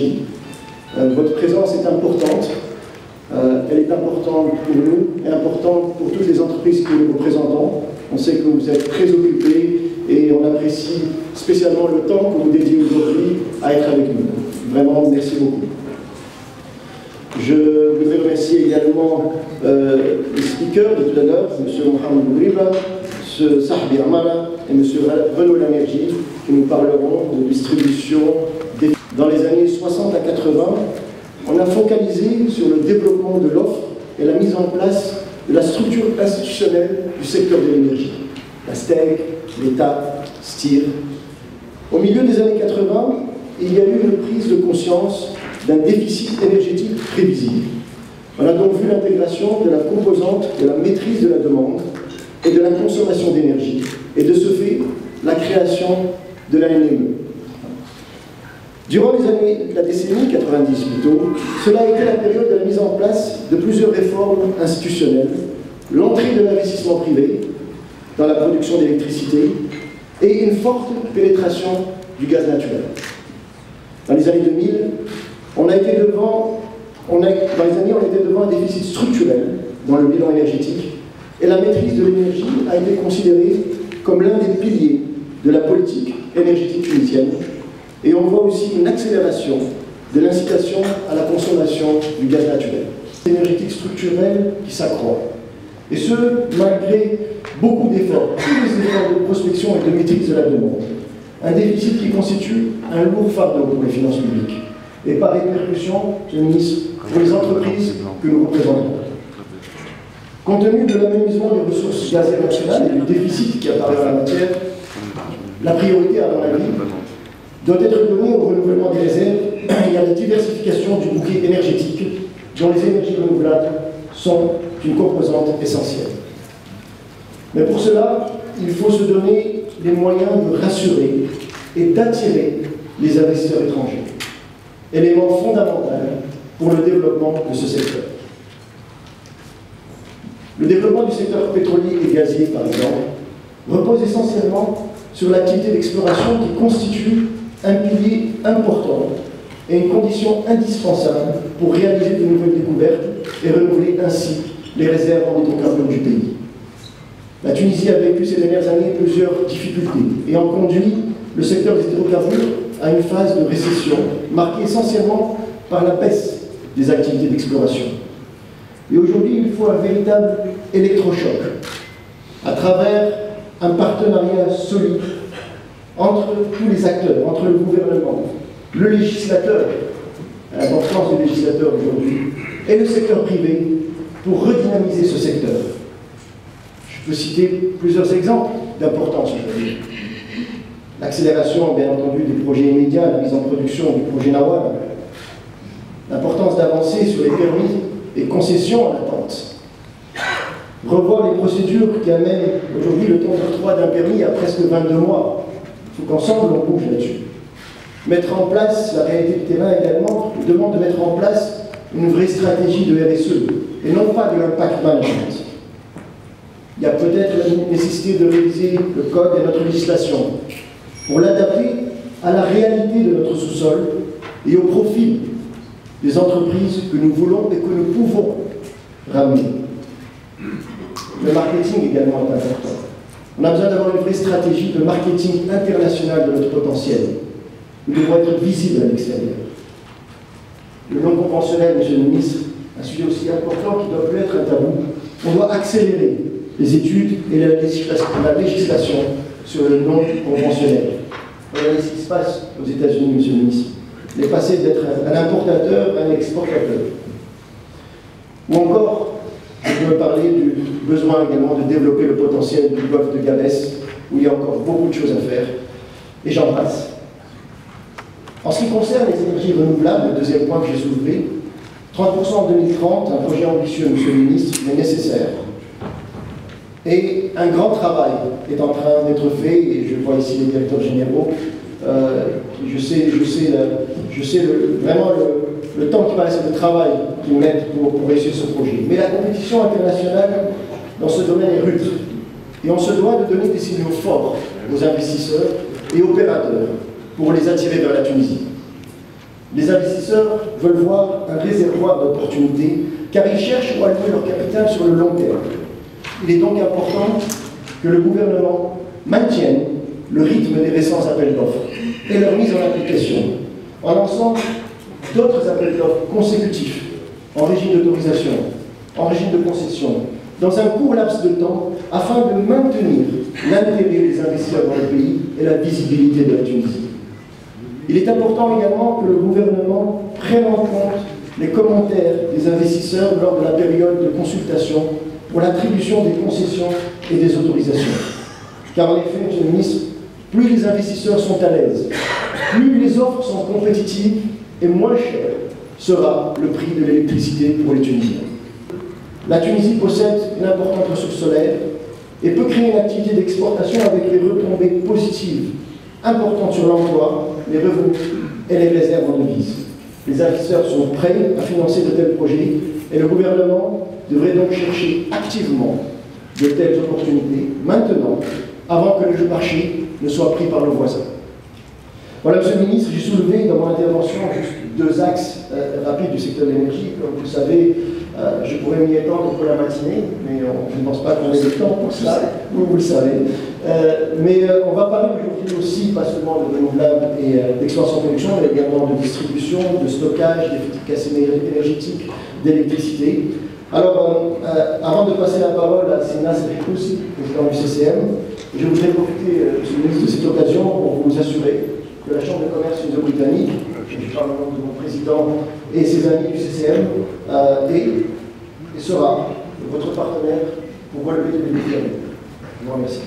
l'énergie. Votre présence est importante. Elle est importante pour nous et importante pour toutes les entreprises que nous représentons. On sait que vous êtes très occupés et on apprécie spécialement le temps que vous dédiez aujourd'hui à être avec nous. Vraiment, merci beaucoup. Je voudrais remercier également les speakers de tout à l'heure, M. Mohamed Bouriba, M. Sahbi Amara et M. Renaud Lamerji, qui nous parleront de distribution. Dans les années 60 à 80, on a focalisé sur le développement de l'offre et la mise en place de la structure institutionnelle du secteur de l'énergie. La STEC, l'État, STIR. Au milieu des années 80, il y a eu une prise de conscience d'un déficit énergétique prévisible. On a donc vu l'intégration de la composante de la maîtrise de la demande et de la consommation d'énergie, et de ce fait, la création de la NME. Durant la décennie 90 plutôt, cela a été la période de la mise en place de plusieurs réformes institutionnelles, l'entrée de l'investissement privé dans la production d'électricité et une forte pénétration du gaz naturel. Dans les années 2000, on était devant un déficit structurel dans le bilan énergétique et la maîtrise de l'énergie a été considérée comme l'un des piliers de la politique énergétique tunisienne. Et on voit aussi une accélération de l'incitation à la consommation du gaz naturel. Énergétique structurelle qui s'accroît. Et ce, malgré beaucoup d'efforts, tous les efforts de prospection et de maîtrise de la demande. Un déficit qui constitue un lourd fardeau pour les finances publiques. Et par répercussion, Monsieur le ministre, pour les entreprises que nous représentons. Compte tenu de l'aménagement des ressources gazières nationales et du déficit qui apparaît en la matière, la priorité, à mon avis, doit être donnée au renouvellement des réserves et à la diversification du bouquet énergétique, dont les énergies renouvelables sont une composante essentielle. Mais pour cela, il faut se donner les moyens de rassurer et d'attirer les investisseurs étrangers, élément fondamental pour le développement de ce secteur. Le développement du secteur pétrolier et gazier, par exemple, repose essentiellement sur l'activité d'exploration qui constitue un pilier important et une condition indispensable pour réaliser de nouvelles découvertes et renouveler ainsi les réserves en hydrocarbures du pays. La Tunisie a vécu ces dernières années plusieurs difficultés et ont conduit le secteur des hydrocarbures à une phase de récession marquée essentiellement par la baisse des activités d'exploration. Et aujourd'hui, il faut un véritable électrochoc à travers un partenariat solide entre tous les acteurs, entre le gouvernement, le législateur, l'importance du législateur aujourd'hui, et le secteur privé pour redynamiser ce secteur. Je peux citer plusieurs exemples d'importance aujourd'hui. L'accélération, bien entendu, des projets immédiats, la mise en production du projet Nawal, l'importance d'avancer sur les permis et concessions en attente, revoir les procédures qui amènent aujourd'hui le temps d'octroi d'un permis à presque 22 mois. Il faut qu'ensemble on bouge là-dessus. Mettre en place, la réalité du terrain également, nous demande de mettre en place une vraie stratégie de RSE, et non pas de l'impact management. Il y a peut-être la nécessité de réviser le code et notre législation pour l'adapter à la réalité de notre sous-sol et au profil des entreprises que nous voulons et que nous pouvons ramener. Le marketing également est important. On a besoin d'avoir une vraie stratégie de marketing international de notre potentiel. Nous devons être visibles à l'extérieur. Le non conventionnel, Monsieur le ministre, un sujet aussi important qui ne doit plus être un tabou. On doit accélérer les études et la législation sur le non conventionnel. Regardez ce qui se passe aux États-Unis, Monsieur le ministre. Il est passé d'être un importateur à un exportateur. Ou encore, je veux parler du besoin également de développer le potentiel du golfe de Gabès, où il y a encore beaucoup de choses à faire. Et j'en passe. En ce qui concerne les énergies renouvelables, le deuxième point que j'ai soulevé, 30% en 2030, un projet ambitieux, Monsieur le ministre, mais nécessaire. Et un grand travail est en train d'être fait, et je vois ici les directeurs généraux. Je sais vraiment le temps qui passe et le travail qu'ils mettent pour réussir ce projet. Mais la compétition internationale dans ce domaine est rude. Et on se doit de donner des signaux forts aux investisseurs et opérateurs pour les attirer vers la Tunisie. Les investisseurs veulent voir un réservoir d'opportunités car ils cherchent où allouer leur capital sur le long terme. Il est donc important que le gouvernement maintienne le rythme des récents appels d'offres et leur mise en application en lançant d'autres appels d'offres consécutifs en régime d'autorisation, en régime de concession, dans un court laps de temps, afin de maintenir l'intérêt des investisseurs dans le pays et la visibilité de la Tunisie. Il est important également que le gouvernement prenne en compte les commentaires des investisseurs lors de la période de consultation pour l'attribution des concessions et des autorisations. Car en effet, Monsieur le ministre, plus les investisseurs sont à l'aise, plus les offres sont compétitives et moins cher sera le prix de l'électricité pour les Tunisiens. La Tunisie possède une importante ressource solaire et peut créer une activité d'exportation avec des retombées positives importantes sur l'emploi, les revenus et les réserves en devises. Les investisseurs sont prêts à financer de tels projets et le gouvernement devrait donc chercher activement de telles opportunités maintenant, avant que le marché ne soit pris par le voisin. Voilà, Monsieur le ministre, j'ai soulevé dans mon intervention juste deux axes rapides du secteur de l'énergie. Comme vous le savez, je pourrais m'y étendre pour la matinée, mais je ne pense pas qu'on ait le temps pour cela, vous le savez. Mais on va parler aujourd'hui aussi, pas seulement de renouvelables et d'expansion de production, mais également de distribution, de stockage, d'efficacité énergétique, d'électricité. Alors, avant de passer la parole à Sina Serikoussi, président du CCM, je voudrais profiter, Monsieur le ministre, de cette occasion pour vous assurer que la Chambre de commerce tuniso-britannique, je parle au nom de mon président et ses amis du CCM, et sera votre partenaire pour relever les défis. Je vous remercie.